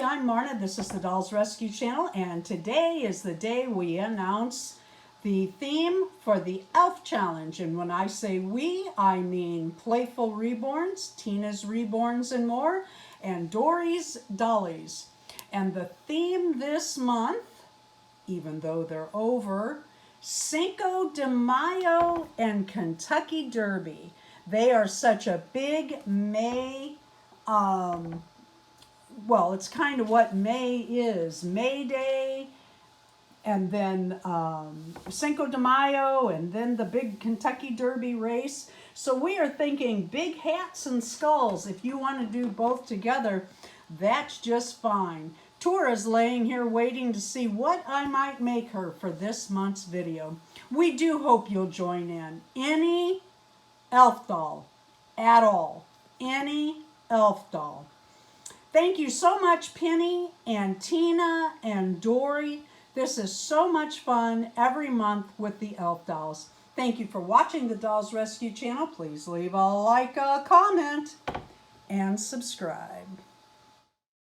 I'm Marna. This is the Dolls Rescue Channel, and today is the day we announce the theme for the Elf Challenge. And when I say we, I mean Playful Reborns, Tina's Reborns and more, and Dory's Dollies. And the theme this month, even though they're over, Cinco de Mayo and Kentucky Derby. They are such a big May, well, it's kind of what May is. May Day, and then Cinco de Mayo, and then the big Kentucky Derby race. So we are thinking big hats and skulls. If you want to do both together, that's just fine. Tora's laying here waiting to see what I might make her for this month's video. We do hope you'll join in. Any elf doll at all. Any elf doll. Thank you so much, Penny and Tina and Dory. This is so much fun every month with the elf dolls. Thank you for watching the Dolls Rescue Channel. Please leave a like, a comment, and subscribe.